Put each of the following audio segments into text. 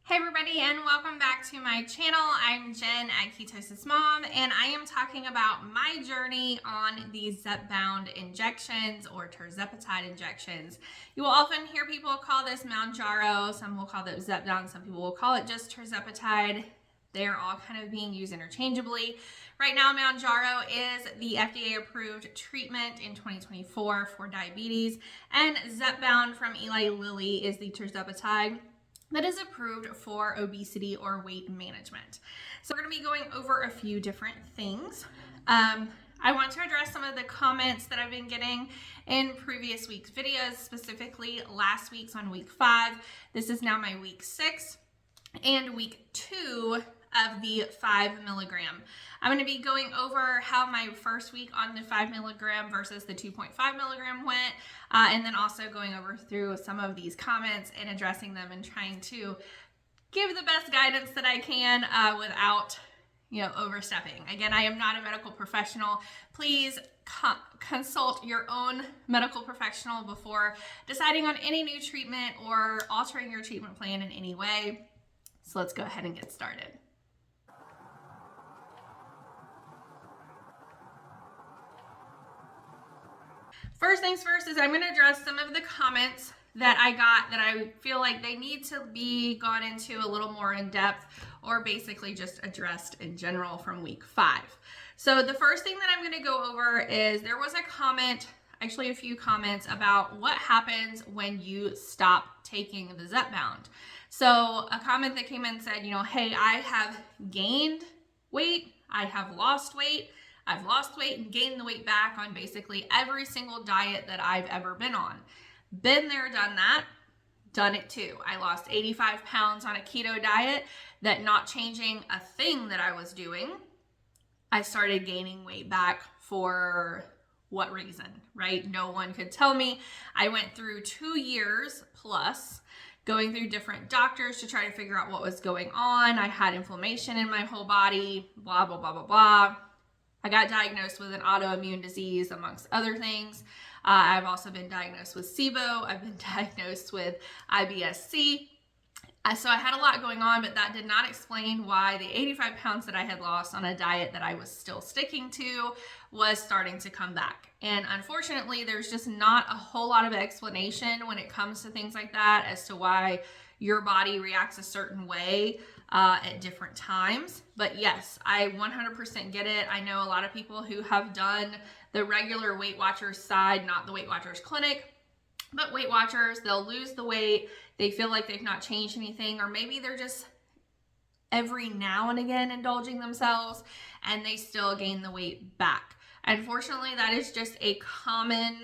Hey everybody, and welcome back to my channel. I'm Jen at KetosisMom, and I am talking about my journey on these Zepbound injections or Tirzepatide injections. You will often hear people call this mounjaro, some will call it Zepbound, some people will call it just Tirzepatide. They are all kind of being used interchangeably. Right now, mounjaro is the FDA approved treatment in 2024 for diabetes, and Zepbound from Eli Lilly is the Tirzepatide that is approved for obesity or weight management. So we're going to be going over a few different things. I want to address some of the comments that I've been getting in previous week's videos, specifically last week's on week 5. This is now my week 6 and week 2 of the 5 milligram. I'm going to be going over how my first week on the 5 milligram versus the 2.5 milligram went, and then also going over through some of these comments and addressing them and trying to give the best guidance that I can without overstepping. Again, I am not a medical professional. Please consult your own medical professional before deciding on any new treatment or altering your treatment plan in any way. So let's go ahead and get started. First things first is I'm going to address some of the comments that I got that I feel like they need to be gone into a little more in depth or basically just addressed in general from week 5. So the first thing that I'm going to go over is there was a comment, actually a few comments about what happens when you stop taking the Zepbound. So a comment that came in said, hey, I have gained weight, I have lost weight, I've lost weight and gained the weight back on basically every single diet that I've ever been on. Been there, done that, done it too. I lost 85 pounds on a keto diet that not changing a thing that I was doing. I started gaining weight back for what reason, right? No one could tell me. I went through 2 years plus going through different doctors to try to figure out what was going on. I had inflammation in my whole body, blah, blah, blah, blah, blah. I got diagnosed with an autoimmune disease, amongst other things. I've also been diagnosed with SIBO. I've been diagnosed with IBS-C. So I had a lot going on, but that did not explain why the 85 pounds that I had lost on a diet that I was still sticking to was starting to come back. And unfortunately, there's just not a whole lot of explanation when it comes to things like that as to why your body reacts a certain way at different times. But yes, I 100% get it. I know a lot of people who have done the regular Weight Watchers side, not the Weight Watchers clinic, but Weight Watchers, they'll lose the weight. They feel like they've not changed anything, or maybe they're just every now and again indulging themselves and they still gain the weight back. Unfortunately, that is just a common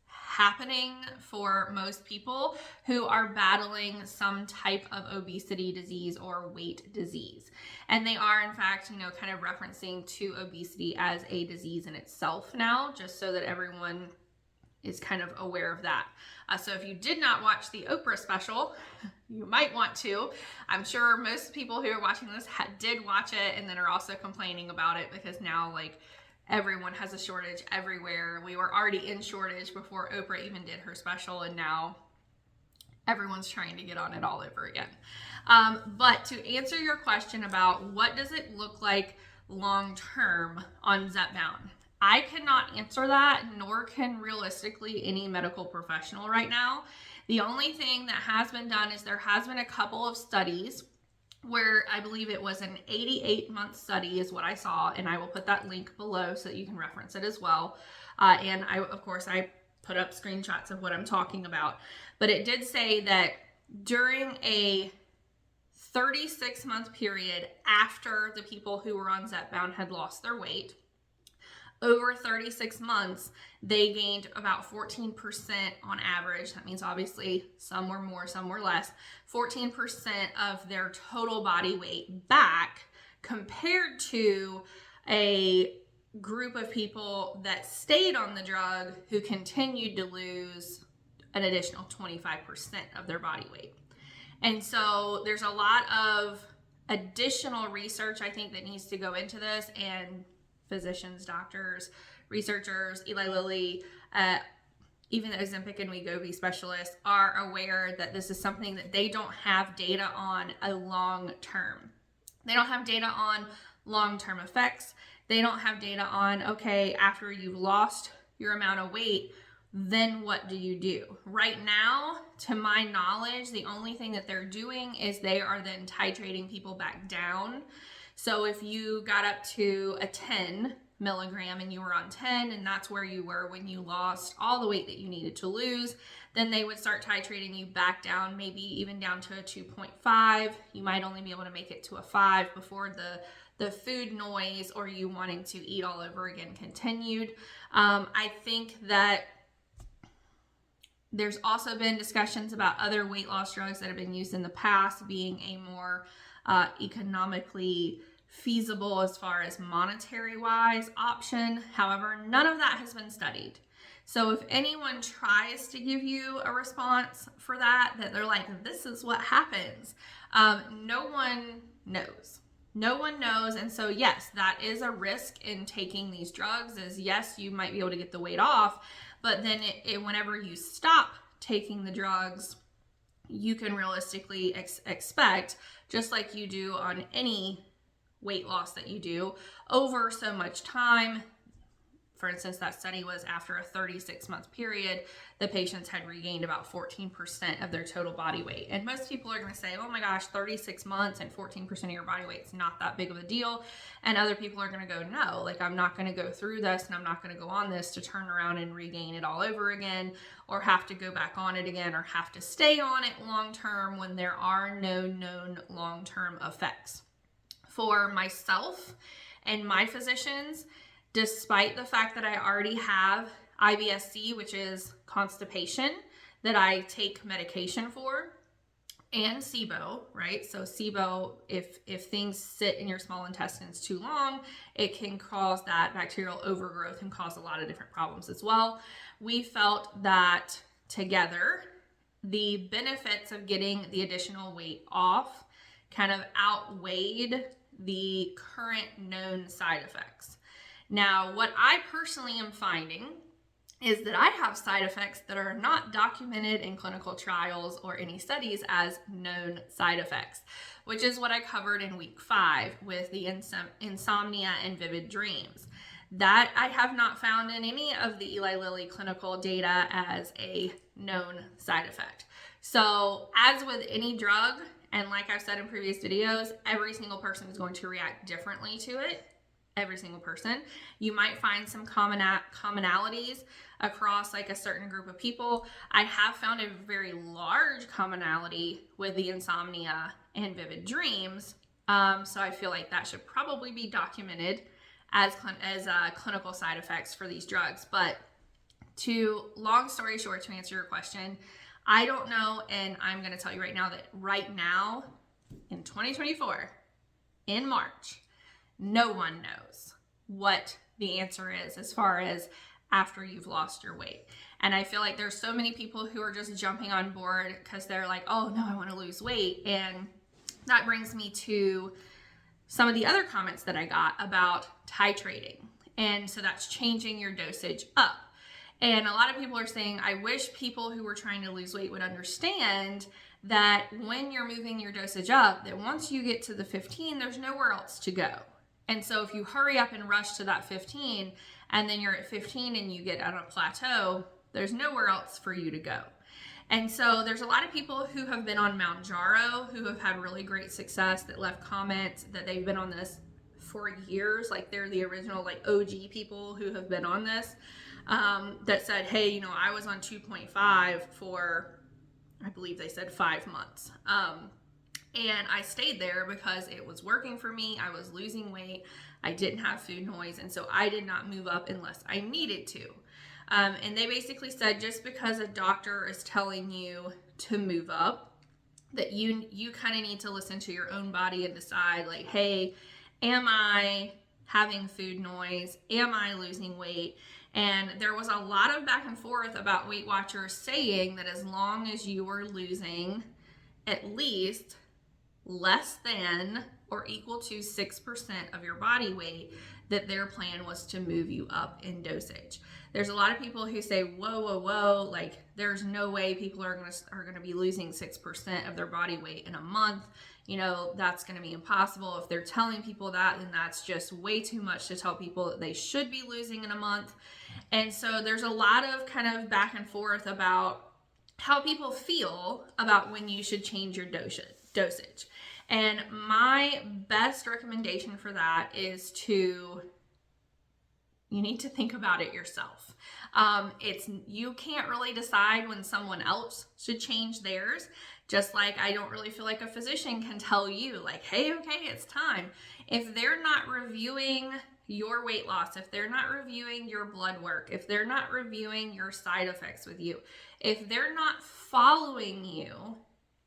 happening for most people who are battling some type of obesity disease or weight disease. And they are, in fact, kind of referencing to obesity as a disease in itself now, just so that everyone is kind of aware of that. So if you did not watch the Oprah special, you might want to. I'm sure most people who are watching this did watch it and then are also complaining about it because now everyone has a shortage everywhere. We were already in shortage before Oprah even did her special, and now everyone's trying to get on it all over again. But to answer your question about what does it look like long-term on Zepbound, I cannot answer that, nor can realistically any medical professional right now. The only thing that has been done is there has been a couple of studies where I believe it was an 88-month study is what I saw, and I will put that link below so that you can reference it as well. And of course, I put up screenshots of what I'm talking about. But it did say that during a 36-month period after the people who were on Zepbound had lost their weight, over 36 months, they gained about 14% on average. That means obviously some were more, some were less. 14% of their total body weight back compared to a group of people that stayed on the drug who continued to lose an additional 25% of their body weight. And so there's a lot of additional research I think that needs to go into this, and physicians, doctors, researchers, Eli Lilly, even the Ozempic and Wegovy specialists are aware that this is something that they don't have data on a long term. They don't have data on long-term effects. They don't have data on, okay, after you've lost your amount of weight, then what do you do? Right now, to my knowledge, the only thing that they're doing is they are then titrating people back down. So if you got up to a 10 milligram and you were on 10 and that's where you were when you lost all the weight that you needed to lose, then they would start titrating you back down, maybe even down to a 2.5. You might only be able to make it to a 5 before the food noise or you wanting to eat all over again continued. I think that there's also been discussions about other weight loss drugs that have been used in the past being a more economically feasible as far as monetary wise option. However, none of that has been studied. So if anyone tries to give you a response for that they're like, this is what happens, no one knows. No one knows. And so yes, that is a risk in taking these drugs, is yes, you might be able to get the weight off, but then whenever you stop taking the drugs, you can realistically expect, just like you do on any weight loss that you do, over so much time. For instance, that study was after a 36-month period, the patients had regained about 14% of their total body weight. And most people are going to say, oh my gosh, 36 months and 14% of your body weight is not that big of a deal. And other people are going to go, no, like I'm not going to go through this and I'm not going to go on this to turn around and regain it all over again, or have to go back on it again, or have to stay on it long term when there are no known long-term effects. For myself and my physicians, despite the fact that I already have IBS-C, which is constipation, that I take medication for, and SIBO, right? So SIBO, if things sit in your small intestines too long, it can cause that bacterial overgrowth and cause a lot of different problems as well. We felt that together, the benefits of getting the additional weight off kind of outweighed the current known side effects. Now, what I personally am finding is that I have side effects that are not documented in clinical trials or any studies as known side effects, which is what I covered in week 5 with the insomnia and vivid dreams. That I have not found in any of the Eli Lilly clinical data as a known side effect. So as with any drug, and like I've said in previous videos, every single person is going to react differently to it. Every single person. You might find some commonalities across like a certain group of people. I have found a very large commonality with the insomnia and vivid dreams. So I feel like that should probably be documented as clinical side effects for these drugs. But long story short, to answer your question, I don't know. And I'm going to tell you right now that right now in 2024, in March, no one knows what the answer is as far as after you've lost your weight. And I feel like there's so many people who are just jumping on board because they're like, oh no, I want to lose weight. And that brings me to some of the other comments that I got about titrating. And so that's changing your dosage up. And a lot of people are saying, I wish people who were trying to lose weight would understand that when you're moving your dosage up, that once you get to the 15, there's nowhere else to go. And so if you hurry up and rush to that 15 and then you're at 15 and you get on a plateau, there's nowhere else for you to go. And so there's a lot of people who have been on mounjaro who have had really great success, that left comments that they've been on this for years. Like they're the original like OG people who have been on this, that said, hey, you know, I was on 2.5 for, I believe they said 5 months. And I stayed there because it was working for me. I was losing weight. I didn't have food noise. And so I did not move up unless I needed to. And they basically said, just because a doctor is telling you to move up, that you kind of need to listen to your own body and decide like, hey, am I having food noise? Am I losing weight? And there was a lot of back and forth about Weight Watchers saying that as long as you were losing at least less than or equal to 6% of your body weight, that their plan was to move you up in dosage. There's a lot of people who say, whoa, like there's no way people are gonna be losing 6% of their body weight in a month. You know, that's gonna be impossible. If they're telling people that, then that's just way too much to tell people that they should be losing in a month. And so there's a lot of kind of back and forth about how people feel about when you should change your dosage. And my best recommendation for that is you need to think about it yourself. You can't really decide when someone else should change theirs, just like I don't really feel like a physician can tell you like, hey, okay, it's time. If they're not reviewing your weight loss, if they're not reviewing your blood work, if they're not reviewing your side effects with you, if they're not following you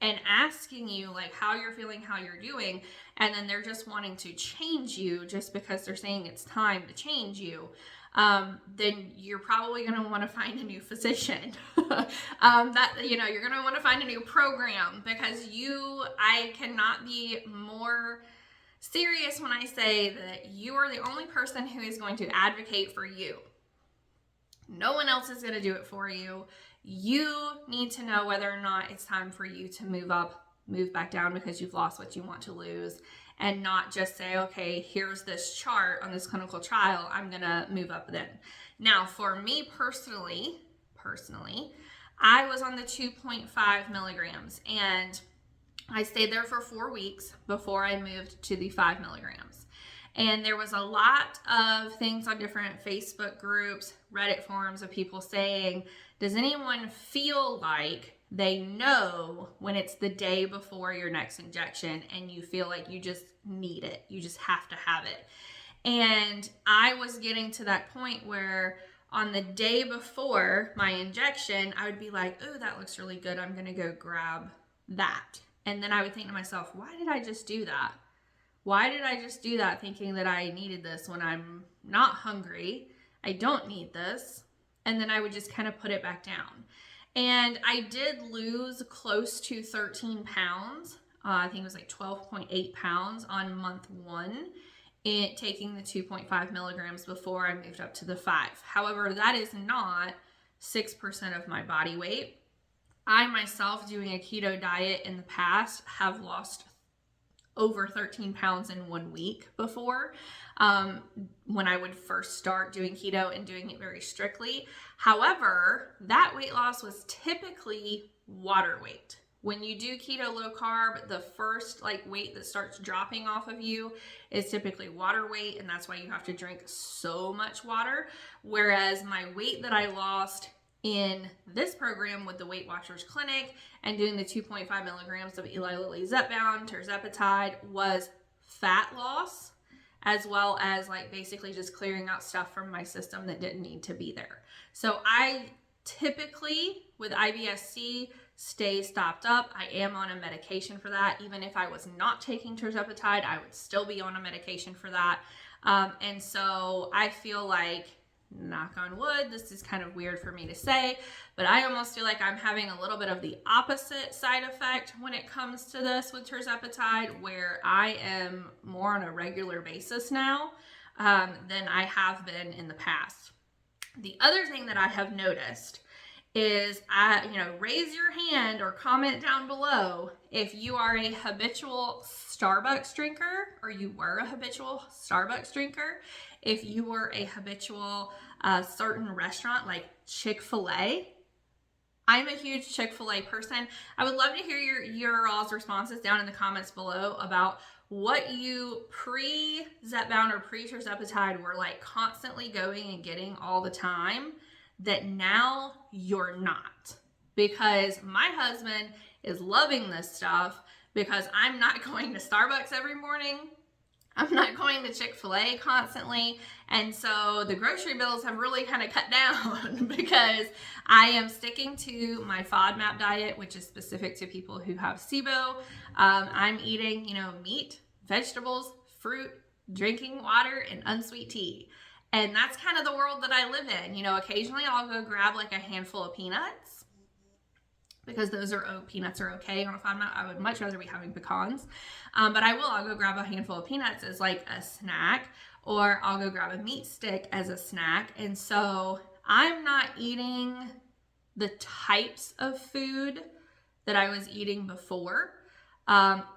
and asking you like how you're feeling, how you're doing, and then they're just wanting to change you just because they're saying it's time to change you, then you're probably going to want to find a new physician. You're going to want to find a new program, because I cannot be more serious when I say that you are the only person who is going to advocate for you. No one else is going to do it for you. You need to know whether or not it's time for you to move up, move back down because you've lost what you want to lose, and not just say, okay, here's this chart on this clinical trial, I'm going to move up then. Now, for me personally, I was on the 2.5 milligrams, and I stayed there for 4 weeks before I moved to the 5 milligrams. And there was a lot of things on different Facebook groups, Reddit forums of people saying, does anyone feel like they know when it's the day before your next injection and you feel like you just need it, you just have to have it? And I was getting to that point where on the day before my injection, I would be like, oh, that looks really good, I'm gonna go grab that. And then I would think to myself, why did I just do that? Why did I just do that thinking that I needed this when I'm not hungry? I don't need this. And then I would just kind of put it back down. And I did lose close to 13 pounds. I think it was like 12.8 pounds on month 1, taking the 2.5 milligrams before I moved up to the 5. However, that is not 6% of my body weight. I myself, doing a keto diet in the past, have lost over 13 pounds in 1 week before, when I would first start doing keto and doing it very strictly. However, that weight loss was typically water weight. When you do keto low carb, the first weight that starts dropping off of you is typically water weight, and that's why you have to drink so much water. Whereas my weight that I lost in this program with the Weight Watchers Clinic and doing the 2.5 milligrams of Eli Lilly Zepbound, Tirzepatide, was fat loss, as well as basically just clearing out stuff from my system that didn't need to be there. So I typically, with IBS-C, stay stopped up. I am on a medication for that. Even if I was not taking Tirzepatide, I would still be on a medication for that. And so I feel like, knock on wood, this is kind of weird for me to say, but I almost feel like I'm having a little bit of the opposite side effect when it comes to this with Tirzepatide, where I am more on a regular basis now than I have been in the past. The other thing that I have noticed is, raise your hand or comment down below if you are a habitual Starbucks drinker, or you were a habitual Starbucks drinker, if you were a habitual certain restaurant like Chick-fil-A. I'm a huge Chick-fil-A person. I would love to hear your all's responses down in the comments below about what you pre-Zepbound or pre-Tirzepatide were constantly going and getting all the time that now you're not. Because my husband is loving this stuff because I'm not going to Starbucks every morning. I'm not going to Chick-fil-A constantly. And so the grocery bills have really kind of cut down because I am sticking to my FODMAP diet, which is specific to people who have SIBO. I'm eating, meat, vegetables, fruit, drinking water, and unsweet tea. And that's kind of the world that I live in. Occasionally I'll go grab a handful of peanuts, because those are peanuts are okay on a FODMAP. I would much rather be having pecans. But I'll go grab a handful of peanuts as like a snack, or I'll go grab a meat stick as a snack. And so I'm not eating the types of food that I was eating before,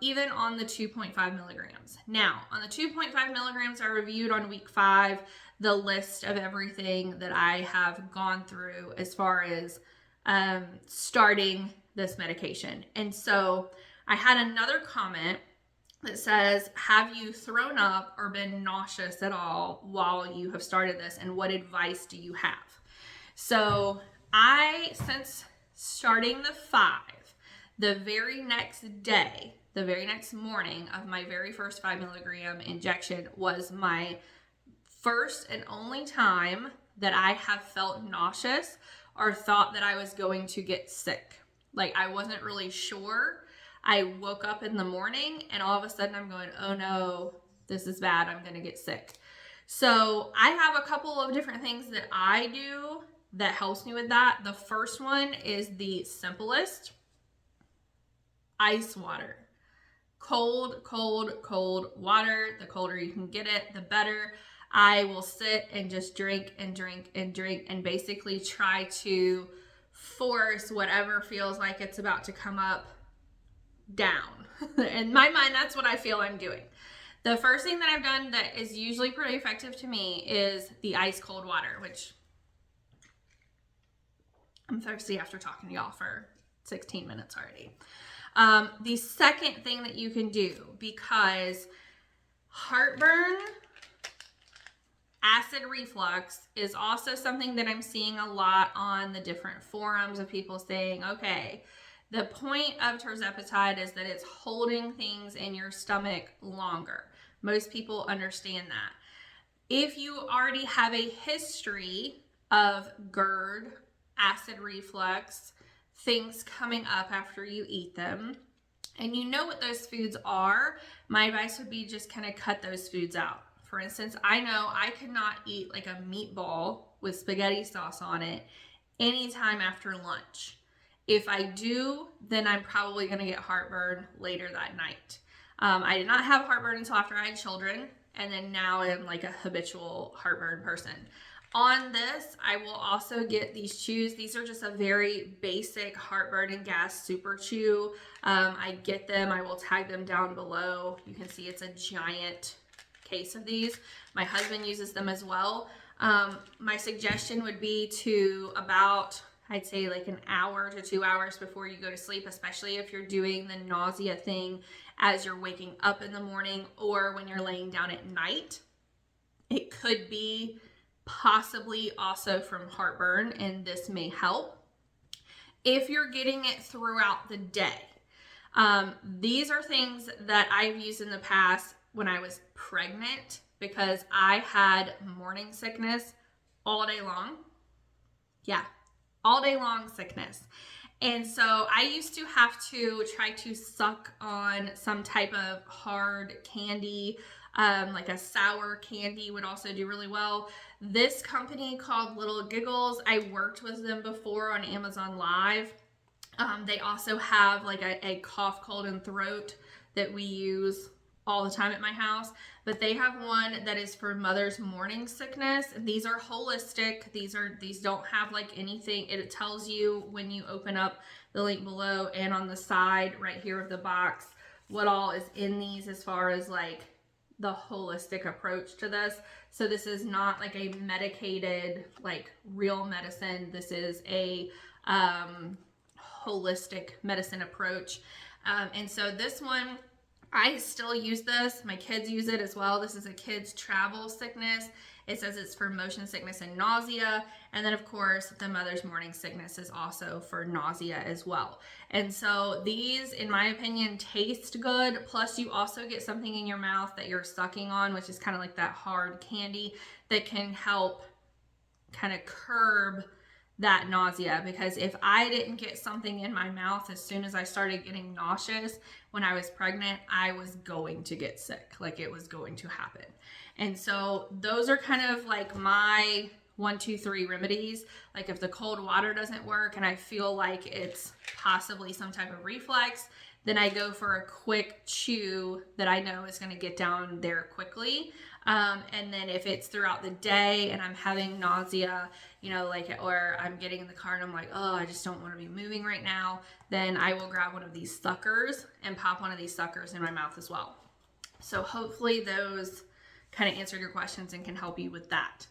even on the 2.5 milligrams. Now, on the 2.5 milligrams, I reviewed on week 5 the list of everything that I have gone through as far as starting this medication. And so I had another comment that says, have you thrown up or been nauseous at all while you have started this, and what advice do you have? So since starting the 5, the very next day, the very next morning of my very first 5 milligram injection was my first and only time that I have felt nauseous or thought that I was going to get sick. Like, I wasn't really sure. I woke up in the morning and all of a sudden I'm going, oh no, this is bad. I'm going to get sick. So I have a couple of different things that I do that helps me with that. The first one is the simplest: ice water. Cold, cold, cold water. The colder you can get it, the better. I will sit and just drink and drink and drink and basically try to force whatever feels like it's about to come up down. In my mind, that's what I feel I'm doing. The first thing that I've done that is usually pretty effective to me is the ice cold water, which I'm thirsty after talking to y'all for 16 minutes already. The second thing that you can do, because heartburn, acid reflux is also something that I'm seeing a lot on the different forums of people saying, okay, the point of tirzepatide is that it's holding things in your stomach longer. Most people understand that. If you already have a history of GERD, acid reflux, things coming up after you eat them, and you know what those foods are, my advice would be just kind of cut those foods out. For instance, I know I could not eat like a meatball with spaghetti sauce on it anytime after lunch. If I do, then I'm probably going to get heartburn later that night. I did not have heartburn until after I had children, and then now I'm like a habitual heartburn person. On this, I will also get these chews. These are just a very basic heartburn and gas super chew. I get them. I will tag them down below. You can see it's a giant case of these. My husband uses them as well. My suggestion would be to about, I'd say like an hour to 2 hours before you go to sleep, especially if you're doing the nausea thing as you're waking up in the morning or when you're laying down at night. It could be possibly also from heartburn, and this may help. If you're getting it throughout the day, these are things that I've used in the past when I was pregnant, because I had morning sickness all day long. Yeah, all day long sickness. And so I used to have to try to suck on some type of hard candy, like a sour candy would also do really well. This company called Little Giggles, I worked with them before on Amazon Live. They also have like a cough, cold, and throat that we use all the time at my house, but they have one that is for mother's morning sickness. These are holistic. These don't have like anything. It tells you when you open up the link below and on the side right here of the box what all is in these as far as like the holistic approach to this. So this is not like a medicated, like real medicine. This is a holistic medicine approach. And so this one, I still use this. My kids use it as well. This is a kid's travel sickness. It says it's for motion sickness and nausea. And then of course, the mother's morning sickness is also for nausea as well. And so these, in my opinion, taste good. Plus you also get something in your mouth that you're sucking on, which is kind of like that hard candy that can help kind of curb that nausea. Because if I didn't get something in my mouth as soon as I started getting nauseous when I was pregnant, I was going to get sick. Like it was going to happen. And so those are kind of like my 1, 2, 3 remedies. Like if the cold water doesn't work and I feel like it's possibly some type of reflex, then I go for a quick chew that I know is going to get down there quickly. And then if it's throughout the day and I'm having nausea, you know, like, or I'm getting in the car and I'm like, oh, I just don't want to be moving right now, then I will grab one of these suckers and pop one of these suckers in my mouth as well. So hopefully those kind of answered your questions and can help you with that.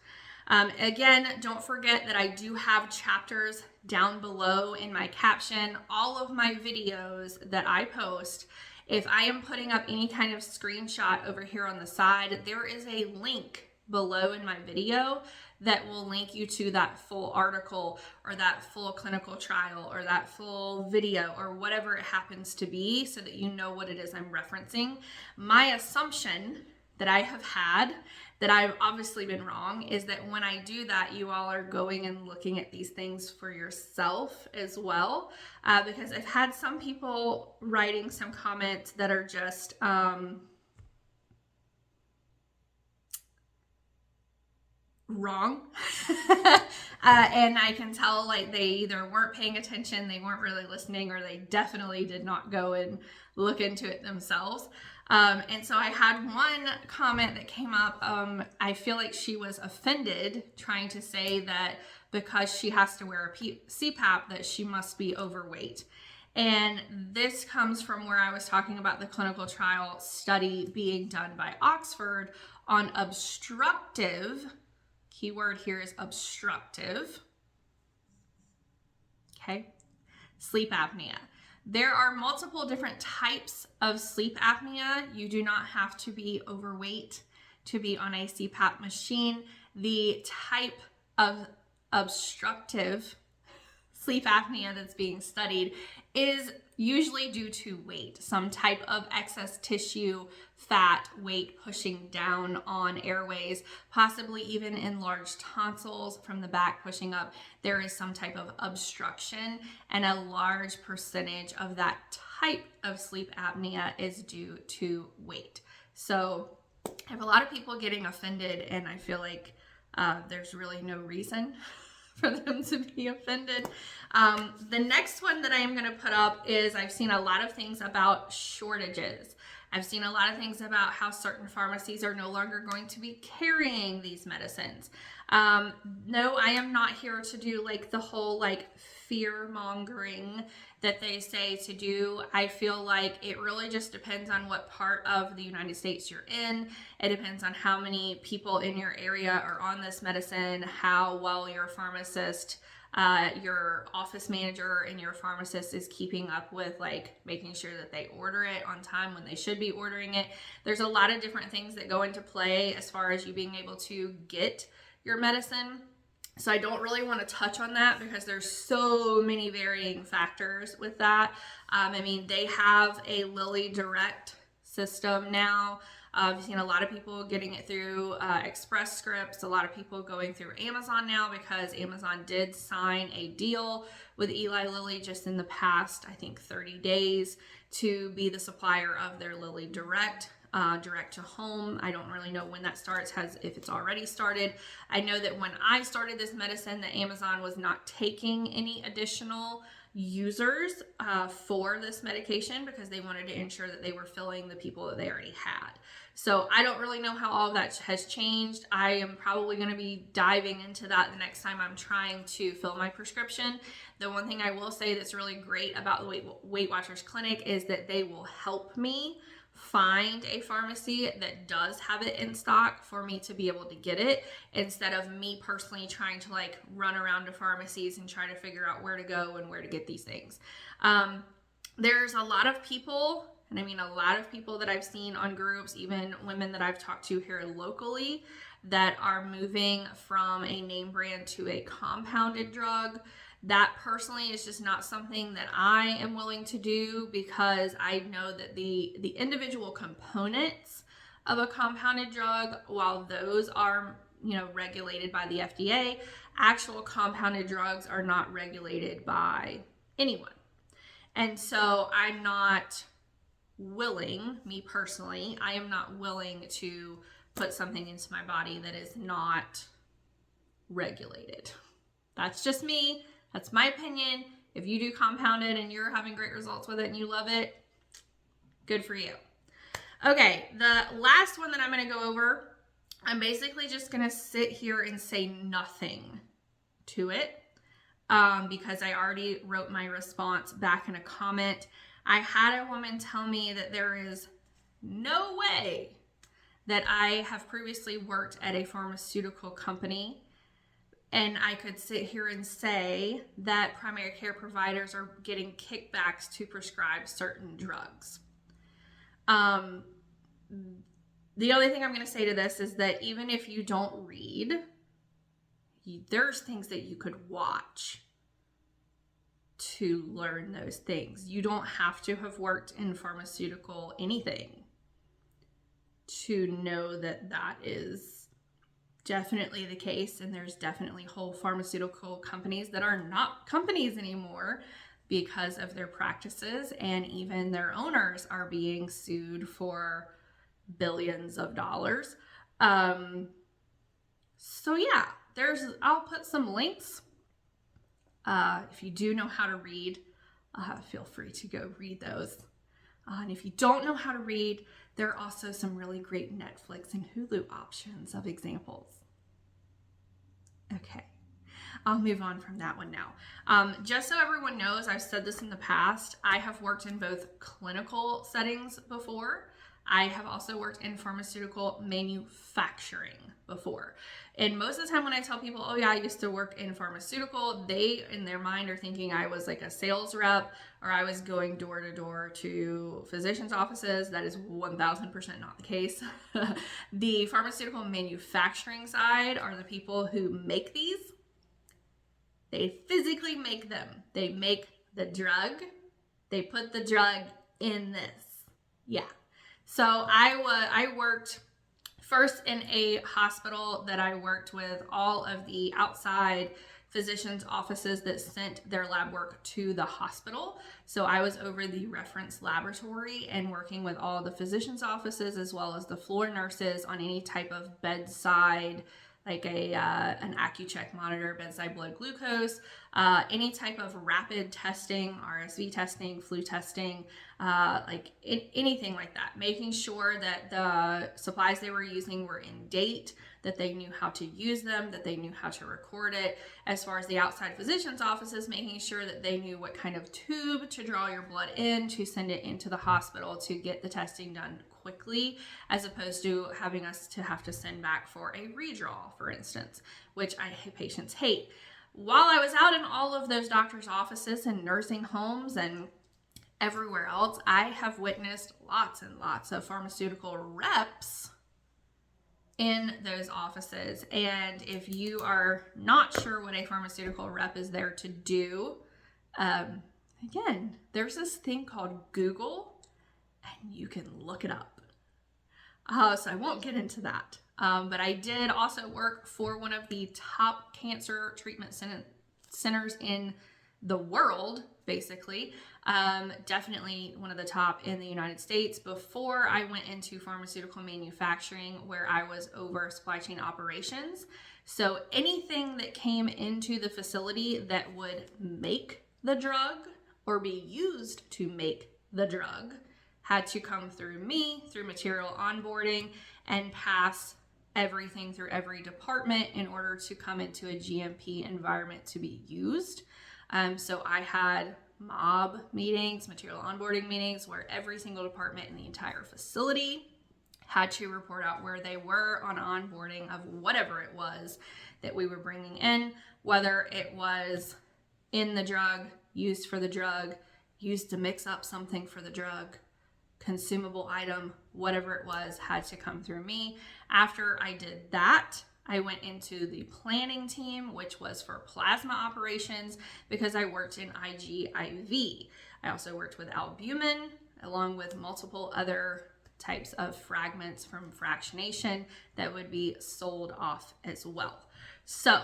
Again, don't forget that I do have chapters down below in my caption. All of my videos that I post, if I am putting up any kind of screenshot over here on the side, there is a link below in my video that will link you to that full article or that full clinical trial or that full video or whatever it happens to be, so that you know what it is I'm referencing. My assumption that I have had, that I've obviously been wrong, is that when I do that, you all are going and looking at these things for yourself as well, because I've had some people writing some comments that are just wrong. And I can tell like they either weren't paying attention, they weren't really listening, or they definitely did not go and look into it themselves. And so I had one comment that came up. I feel like she was offended, trying to say that because she has to wear a CPAP that she must be overweight. And this comes from where I was talking about the clinical trial study being done by Oxford on obstructive, keyword here is obstructive, okay, sleep apnea. There are multiple different types of sleep apnea. You do not have to be overweight to be on a CPAP machine. The type of obstructive sleep apnea that's being studied is usually due to weight, some type of excess tissue, fat, weight pushing down on airways, possibly even enlarged tonsils from the back pushing up. There is some type of obstruction, and a large percentage of that type of sleep apnea is due to weight. So I have a lot of people getting offended, and I feel like there's really no reason for them to be offended. The next one that I am going to put up is, I've seen a lot of things about shortages. I've seen a lot of things about how certain pharmacies are no longer going to be carrying these medicines. No, I am not here to do like the whole like fear mongering that they say to do. I feel like it really just depends on what part of the United States you're in. It depends on how many people in your area are on this medicine, how well your pharmacist, your office manager and your pharmacist is keeping up with like making sure that they order it on time when they should be ordering it. There's a lot of different things that go into play as far as you being able to get your medicine. So I don't really want to touch on that because there's so many varying factors with that. I mean, they have a Lilly Direct system now. I've seen a lot of people getting it through Express Scripts, a lot of people going through Amazon now, because Amazon did sign a deal with Eli Lilly just in the past, I think 30 days, to be the supplier of their Lilly Direct. Direct to home. I don't really know when that starts, if it's already started. I know that when I started this medicine, that Amazon was not taking any additional users for this medication because they wanted to ensure that they were filling the people that they already had. So I don't really know how all of that has changed. I am probably going to be diving into that the next time I'm trying to fill my prescription. The one thing I will say that's really great about the Weight Watchers Clinic is that they will help me find a pharmacy that does have it in stock for me to be able to get it, instead of me personally trying to like run around to pharmacies and try to figure out where to go and where to get these things. There's a lot of people, and I mean a lot of people that I've seen on groups, even women that I've talked to here locally, that are moving from a name brand to a compounded drug. That personally is just not something that I am willing to do, because I know that the individual components of a compounded drug, while those are, you know, regulated by the FDA, actual compounded drugs are not regulated by anyone. And so I'm not willing, me personally, I am not willing to put something into my body that is not regulated. That's just me. That's my opinion. If you do compounded and you're having great results with it and you love it, good for you. Okay, the last one that I'm going to go over, I'm basically just going to sit here and say nothing to it because I already wrote my response back in a comment. I had a woman tell me that there is no way that I have previously worked at a pharmaceutical company and I could sit here and say that primary care providers are getting kickbacks to prescribe certain drugs. The only thing I'm going to say to this is that even if you don't read, there's things that you could watch to learn those things. You don't have to have worked in pharmaceutical anything to know that that is definitely the case. And there's definitely whole pharmaceutical companies that are not companies anymore because of their practices, and even their owners are being sued for billions of dollars. So yeah, I'll put some links. If you do know how to read, feel free to go read those. And if you don't know how to read, there are also some really great Netflix and Hulu options of examples. Okay, I'll move on from that one now. Just so everyone knows, I've said this in the past, I have worked in both clinical settings before. I have also worked in pharmaceutical manufacturing before. And most of the time when I tell people, oh yeah, I used to work in pharmaceutical, they in their mind are thinking I was like a sales rep or I was going door to door to physicians' offices. That is 1000% not the case. The pharmaceutical manufacturing side are the people who make these. They physically make them. They make the drug. They put the drug in this. Yeah. So I worked first in a hospital that I worked with all of the outside physicians' offices that sent their lab work to the hospital. So I was over the reference laboratory and working with all the physicians' offices as well as the floor nurses on any type of bedside, like an AccuCheck monitor, bedside blood glucose, any type of rapid testing, RSV testing, flu testing, anything like that. Making sure that the supplies they were using were in date, that they knew how to use them, that they knew how to record it. As far as the outside physician's offices, making sure that they knew what kind of tube to draw your blood in to send it into the hospital to get the testing done quickly, as opposed to having us to have to send back for a redraw, for instance, which patients hate. While I was out in all of those doctors' offices and nursing homes and everywhere else, I have witnessed lots and lots of pharmaceutical reps in those offices. And if you are not sure what a pharmaceutical rep is there to do, again, there's this thing called Google, and you can look it up. So I won't get into that. But I did also work for one of the top cancer treatment centers in the world, basically. Definitely one of the top in the United States before I went into pharmaceutical manufacturing, where I was over supply chain operations. So anything that came into the facility that would make the drug or be used to make the drug had to come through me, through material onboarding, and pass everything through every department in order to come into a GMP environment to be used. So I had MOB meetings, material onboarding meetings, where every single department in the entire facility had to report out where they were on onboarding of whatever it was that we were bringing in, whether it was in the drug, used for the drug, used to mix up something for the drug, consumable item, whatever it was, had to come through me. After I did that, I went into the planning team, which was for plasma operations, because I worked in IgIV. I also worked with albumin, along with multiple other types of fragments from fractionation that would be sold off as well. So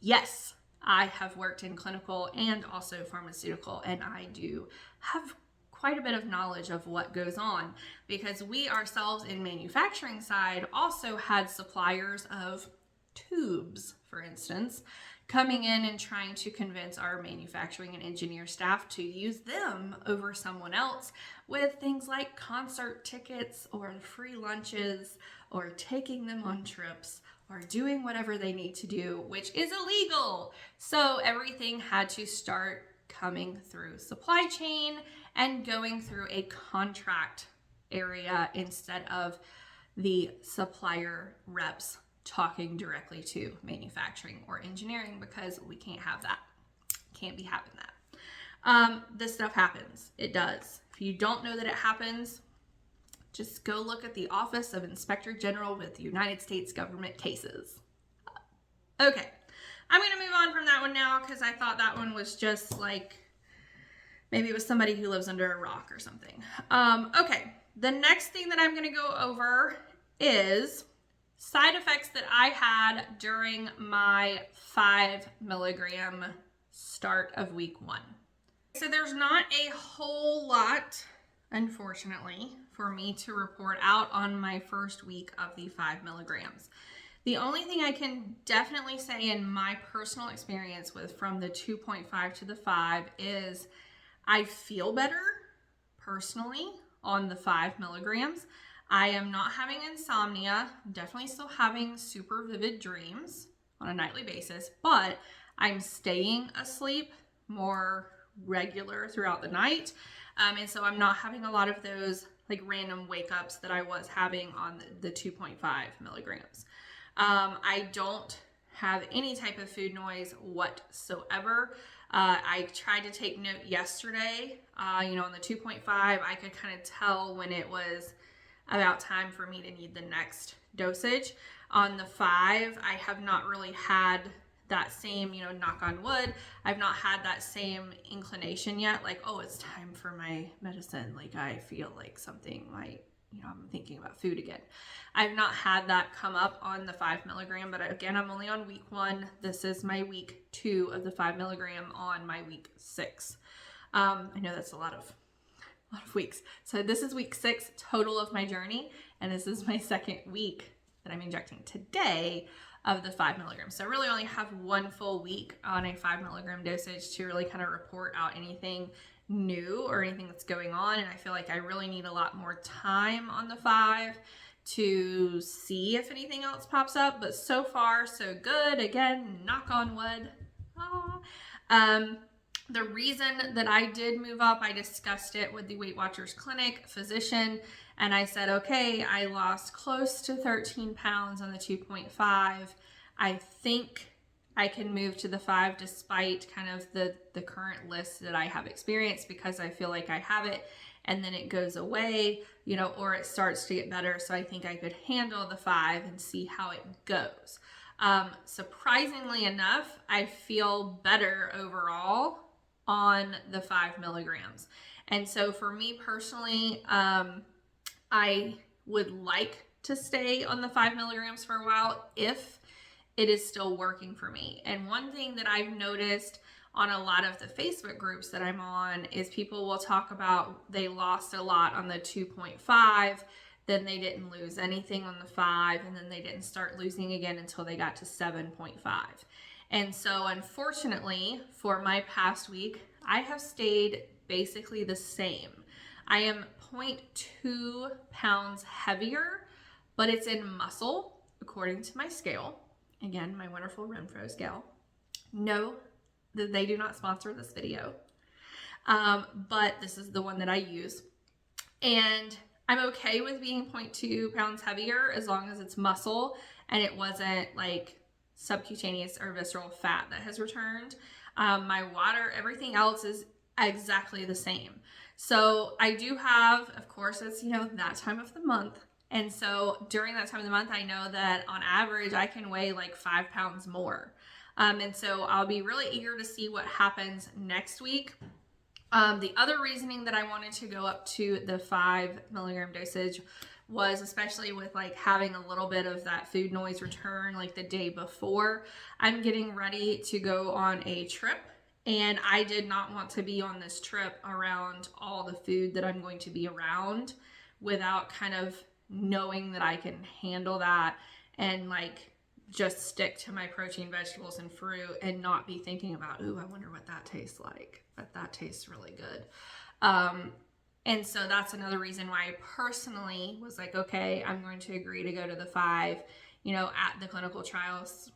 yes, I have worked in clinical and also pharmaceutical, and I do have quite a bit of knowledge of what goes on, because we ourselves in manufacturing side also had suppliers of tubes for instance, coming in and trying to convince our manufacturing and engineer staff to use them over someone else with things like concert tickets or free lunches or taking them on trips or doing whatever they need to do, which is illegal. So everything had to start coming through supply chain and going through a contract area instead of the supplier reps talking directly to manufacturing or engineering, because we can't have that. Can't be having that. This stuff happens. It does. If you don't know that it happens, just go look at the Office of Inspector General with United States government cases. Okay, I'm going to move on from that one now because I thought that one was just like, maybe it was somebody who lives under a rock or something. Okay, the next thing that I'm going to go over is side effects that I had during my 5 milligram start of week 1. So there's not a whole lot, unfortunately, for me to report out on my first week of the 5 milligrams. The only thing I can definitely say in my personal experience with from the 2.5 to the 5 is I feel better personally on the 5 milligrams. I am not having insomnia. I'm definitely still having super vivid dreams on a nightly basis, but I'm staying asleep more regular throughout the night. And so I'm not having a lot of those like random wake ups that I was having on the 2.5 milligrams. I don't have any type of food noise whatsoever. I tried to take note yesterday, on the 2.5, I could kind of tell when it was about time for me to need the next dosage. On the 5, I have not really had that same, knock on wood, I've not had that same inclination yet, like, oh, it's time for my medicine. Like, I feel like something might, I'm thinking about food again. I've not had that come up on the 5 milligram, but again, I'm only on week 1. This is my week 2 of the 5 milligram on my week 6. I know that's a lot of weeks. So this is week 6 total of my journey, and this is my second week that I'm injecting today of the 5 milligrams. So I really only have 1 full week on a 5 milligram dosage to really kind of report out anything new or anything that's going on. And I feel like I really need a lot more time on the 5 to see if anything else pops up. But so far, so good. Again, knock on wood. The reason that I did move up, I discussed it with the Weight Watchers Clinic physician, and I said, okay, I lost close to 13 pounds on the 2.5. I think I can move to the 5 despite kind of the current list that I have experienced, because I feel like I have it and then it goes away, or it starts to get better. So I think I could handle the 5 and see how it goes. Surprisingly enough, I feel better overall on the 5 milligrams. And so for me personally, I would like to stay on the 5 milligrams for a while if it is still working for me. And one thing that I've noticed on a lot of the Facebook groups that I'm on is people will talk about they lost a lot on the 2.5, then they didn't lose anything on the 5, and then they didn't start losing again until they got to 7.5. And so unfortunately, for my past week, I have stayed basically the same. I am 0.2 pounds heavier, but it's in muscle, according to my scale. Again, my wonderful Renfro scale. No, they do not sponsor this video, but this is the one that I use. And I'm okay with being 0.2 pounds heavier as long as it's muscle and it wasn't like subcutaneous or visceral fat that has returned. My water, everything else is exactly the same. So I do have, of course, it's, that time of the month. And so during that time of the month, I know that on average, I can weigh like 5 pounds more. And so I'll be really eager to see what happens next week. The other reasoning that I wanted to go up to the 5 milligram dosage was especially with like having a little bit of that food noise return like the day before. I'm getting ready to go on a trip, and I did not want to be on this trip around all the food that I'm going to be around without kind of knowing that I can handle that and like just stick to my protein, vegetables, and fruit and not be thinking about, ooh, I wonder what that tastes like. But that tastes really good. And so that's another reason why I personally was like, okay, I'm going to agree to go to the 5, at the clinical trials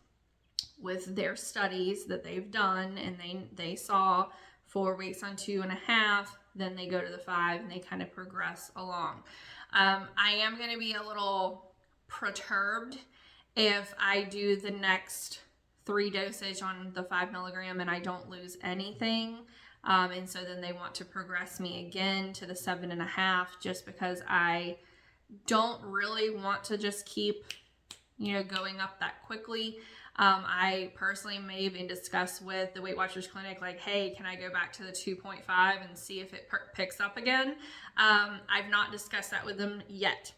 with their studies that they've done, and they saw 4 weeks on 2.5, then they go to the 5 and they kind of progress along. I am going to be a little perturbed if I do the next 3 dosage on the 5 milligram and I don't lose anything. And so then they want to progress me again to the 7.5, just because I don't really want to just keep, going up that quickly. I personally may even discuss with the Weight Watchers Clinic, like, hey, can I go back to the 2.5 and see if it picks up again? I've not discussed that with them yet.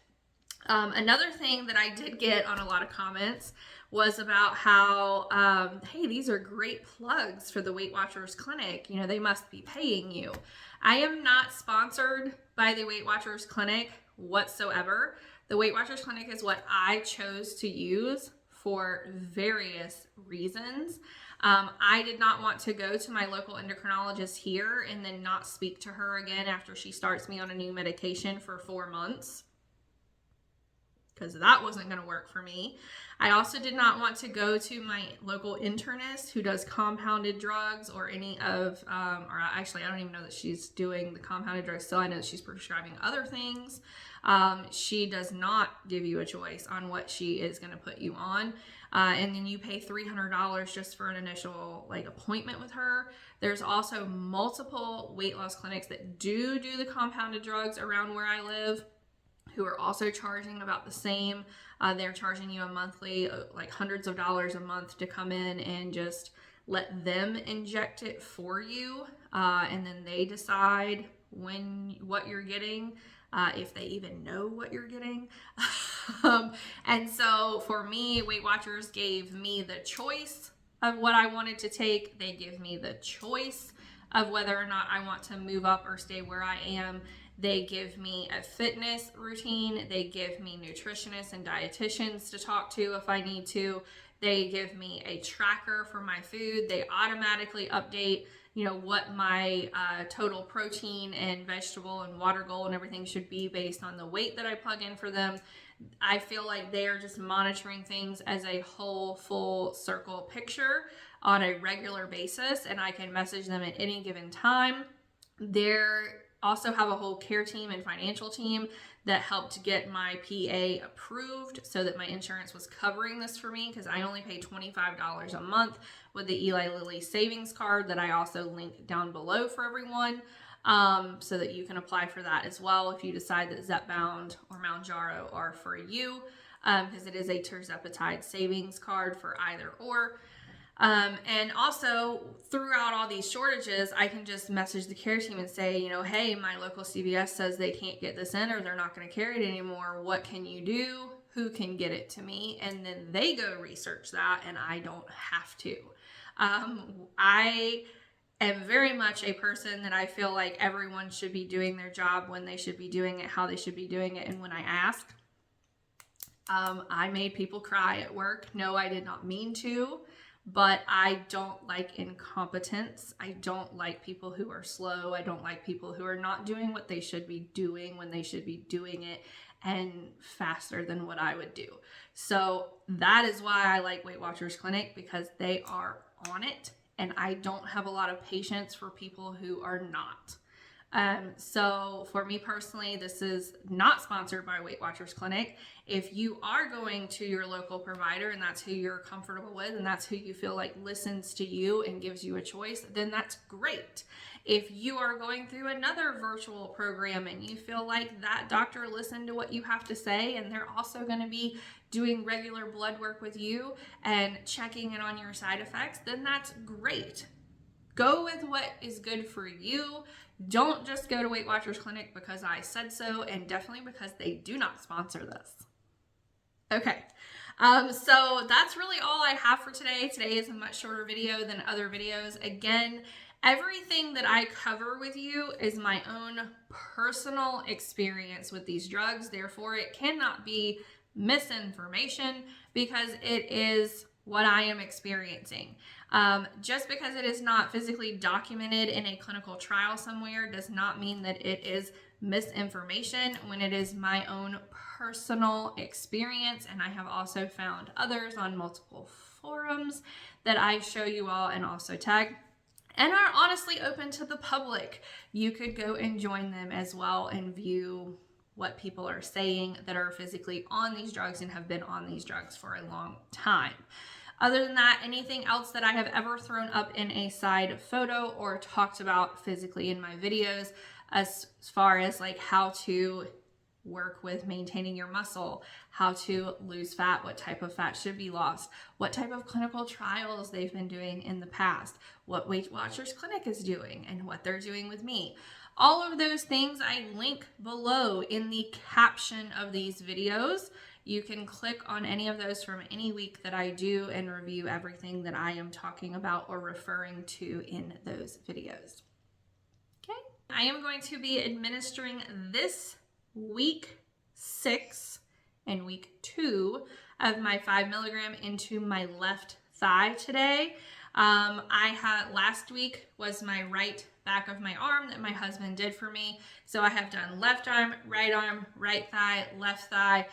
Another thing that I did get on a lot of comments was about how, hey, these are great plugs for the Weight Watchers Clinic. They must be paying you. I am not sponsored by the Weight Watchers Clinic whatsoever. The Weight Watchers Clinic is what I chose to use for various reasons. I did not want to go to my local endocrinologist here and then not speak to her again after she starts me on a new medication for 4 months, because that wasn't going to work for me. I also did not want to go to my local internist who does compounded drugs or any of, or actually I don't even know that she's doing the compounded drugs still. I know that she's prescribing other things. She does not give you a choice on what she is going to put you on. And then you pay $300 just for an initial appointment with her. There's also multiple weight loss clinics that do the compounded drugs around where I live, who are also charging about the same. They're charging you a monthly, hundreds of dollars a month to come in and just let them inject it for you. And then they decide what you're getting, if they even know what you're getting. And so for me, Weight Watchers gave me the choice of what I wanted to take. They give me the choice of whether or not I want to move up or stay where I am. They give me a fitness routine. They give me nutritionists and dietitians to talk to if I need to. They give me a tracker for my food. They automatically update, what my total protein and vegetable and water goal and everything should be based on the weight that I plug in for them. I feel like they are just monitoring things as a whole, full circle picture on a regular basis, and I can message them at any given time. They're also have a whole care team and financial team that helped get my PA approved so that my insurance was covering this for me, because I only pay $25 a month with the Eli Lilly savings card that I also link down below for everyone, so that you can apply for that as well if you decide that Zepbound or Mounjaro are for you, because it is a Tirzepatide savings card for either or. And also throughout all these shortages, I can just message the care team and say, hey, my local CVS says they can't get this in, or they're not going to carry it anymore. What can you do? Who can get it to me? And then they go research that, and I don't have to. I am very much a person that I feel like everyone should be doing their job when they should be doing it, how they should be doing it. And when I ask, I made people cry at work. No, I did not mean to. But I don't like incompetence. I don't like people who are slow. I don't like people who are not doing what they should be doing when they should be doing it and faster than what I would do. So that is why I like Weight Watchers Clinic, because they are on it, and I don't have a lot of patience for people who are not. So for me personally, this is not sponsored by Weight Watchers Clinic. If you are going to your local provider and that's who you're comfortable with and that's who you feel like listens to you and gives you a choice, then that's great. If you are going through another virtual program and you feel like that doctor listened to what you have to say and they're also going to be doing regular blood work with you and checking in on your side effects, then that's great. Go with what is good for you. Don't just go to Weight Watchers Clinic because I said so, and definitely because they do not sponsor this. Okay, so that's really all I have for today. Today is a much shorter video than other videos. Again, everything that I cover with you is my own personal experience with these drugs. Therefore, it cannot be misinformation because it is what I am experiencing. Just because it is not physically documented in a clinical trial somewhere does not mean that it is misinformation when it is my own personal experience. And I have also found others on multiple forums that I show you all and also tag, and are honestly open to the public. You could go and join them as well and view what people are saying that are physically on these drugs and have been on these drugs for a long time. Other than that, anything else that I have ever thrown up in a side photo or talked about physically in my videos, as far as like how to work with maintaining your muscle, how to lose fat, what type of fat should be lost, what type of clinical trials they've been doing in the past, what Weight Watchers Clinic is doing, and what they're doing with me. All of those things I link below in the caption of these videos. You can click on any of those from any week that I do and review everything that I am talking about or referring to in those videos. Okay, I am going to be administering this week 6 and week 2 of my 5 milligram into my left thigh today. Last week was my right back of my arm that my husband did for me. So I have done left arm, right thigh, left thigh,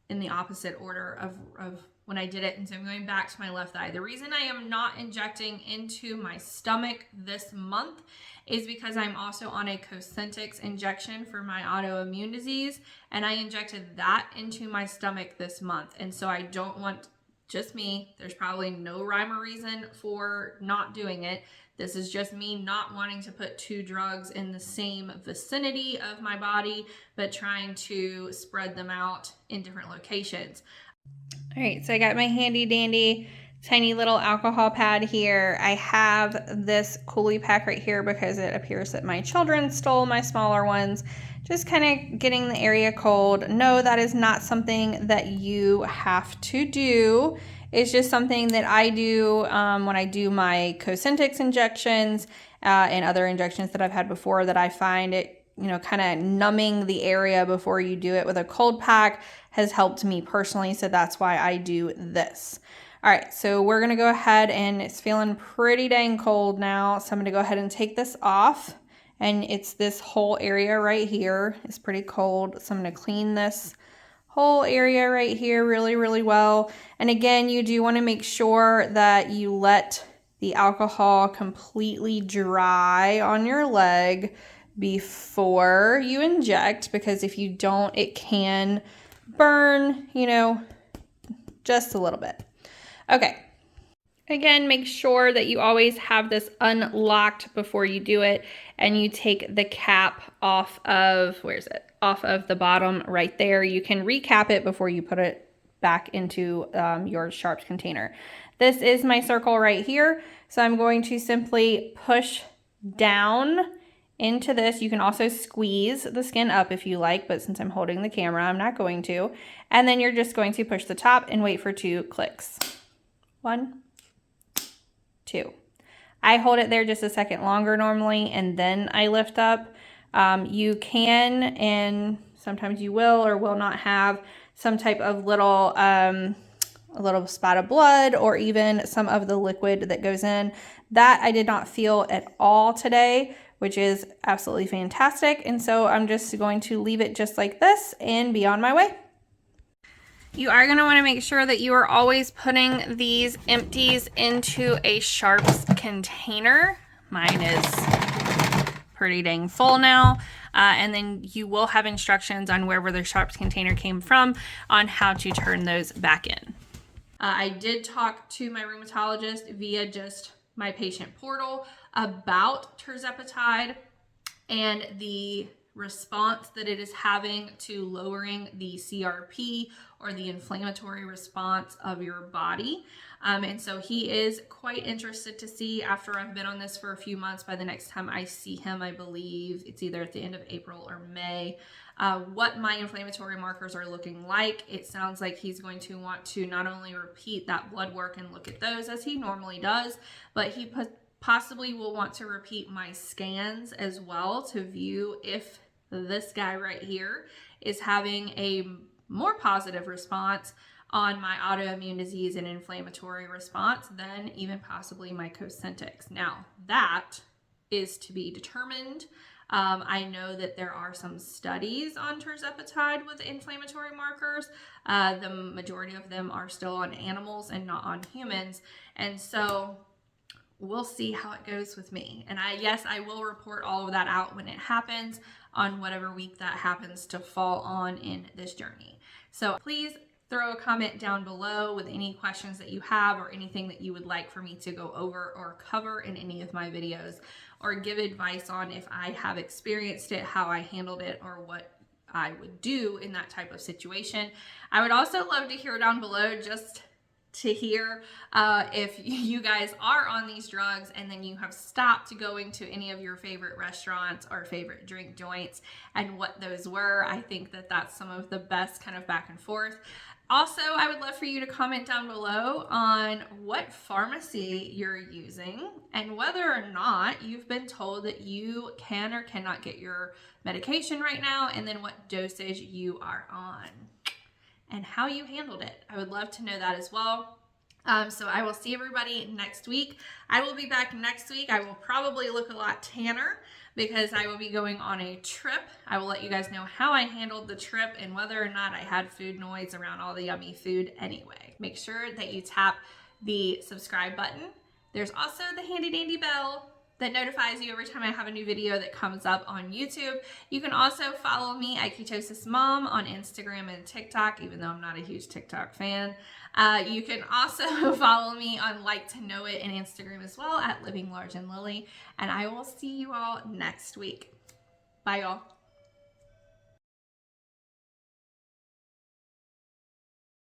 in the opposite order of when I did it. And so I'm going back to my left thigh. The reason I am not injecting into my stomach this month is because I'm also on a Cosentyx injection for my autoimmune disease, and I injected that into my stomach this month. And so I don't want, just me, there's probably no rhyme or reason for not doing it. This is just me not wanting to put 2 drugs in the same vicinity of my body, but trying to spread them out in different locations. All right, so I got my handy dandy tiny little alcohol pad here. I have this coolie pack right here because it appears that my children stole my smaller ones. Just kind of getting the area cold. No, that is not something that you have to do. It's just something that I do when I do my Cosentyx injections and other injections that I've had before, that I find it, you know, kind of numbing the area before you do it with a cold pack has helped me personally. So that's why I do this. All right, so we're gonna go ahead, and it's feeling pretty dang cold now. So I'm gonna go ahead and take this off, and it's this whole area right here. It's pretty cold. So I'm gonna clean this whole area right here really, really well. And again, you do wanna make sure that you let the alcohol completely dry on your leg before you inject, because if you don't, it can burn, you know, just a little bit. Okay. Again, make sure that you always have this unlocked before you do it, and you take the cap off of, where's it? Off of the bottom right there. You can recap it before you put it back into your sharps container. This is my circle right here. So I'm going to simply push down into this. You can also squeeze the skin up if you like, but since I'm holding the camera, I'm not going to. And then you're just going to push the top and wait for 2 clicks. 1, 2. I hold it there just a second longer normally, and then I lift up. You can, and sometimes you will or will not have some type of little, a little spot of blood, or even some of the liquid that goes in. That I did not feel at all today, which is absolutely fantastic. And so I'm just going to leave it just like this and be on my way. You are going to want to make sure that you are always putting these empties into a sharps container. Mine is pretty dang full now. And then you will have instructions on wherever the sharps container came from on how to turn those back in. I did talk to my rheumatologist via just my patient portal about tirzepatide and the response that it is having to lowering the CRP, or the inflammatory response of your body. And so he is quite interested to see, after I've been on this for a few months, by the next time I see him, I believe it's either at the end of April or May, what my inflammatory markers are looking like. It sounds like he's going to want to not only repeat that blood work and look at those as he normally does, but he possibly will want to repeat my scans as well to view if this guy right here is having a more positive response on my autoimmune disease and inflammatory response than even possibly my Cosentyx. Now, that is to be determined. I know that there are some studies on tirzepatide with inflammatory markers. The majority of them are still on animals and not on humans. And so we'll see how it goes with me. And yes, I will report all of that out when it happens on whatever week that happens to fall on in this journey. So please throw a comment down below with any questions that you have or anything that you would like for me to go over or cover in any of my videos, or give advice on if I have experienced it, how I handled it, or what I would do in that type of situation. I would also love to hear down below, just to hear if you guys are on these drugs and then you have stopped going to any of your favorite restaurants or favorite drink joints and what those were. I think that that's some of the best kind of back and forth. Also, I would love for you to comment down below on what pharmacy you're using and whether or not you've been told that you can or cannot get your medication right now, and then what dosage you are on and how you handled it. I would love to know that as well. So I will see everybody next week. I will be back next week. I will probably look a lot tanner because I will be going on a trip. I will let you guys know how I handled the trip and whether or not I had food noise around all the yummy food anyway. Make sure that you tap the subscribe button. There's also the handy dandy bell that notifies you every time I have a new video that comes up on YouTube. You can also follow me at KetosisMom on Instagram and TikTok, even though I'm not a huge TikTok fan. You can also follow me on Like to Know It and Instagram as well at Living Large and Lily. And I will see you all next week. Bye, y'all.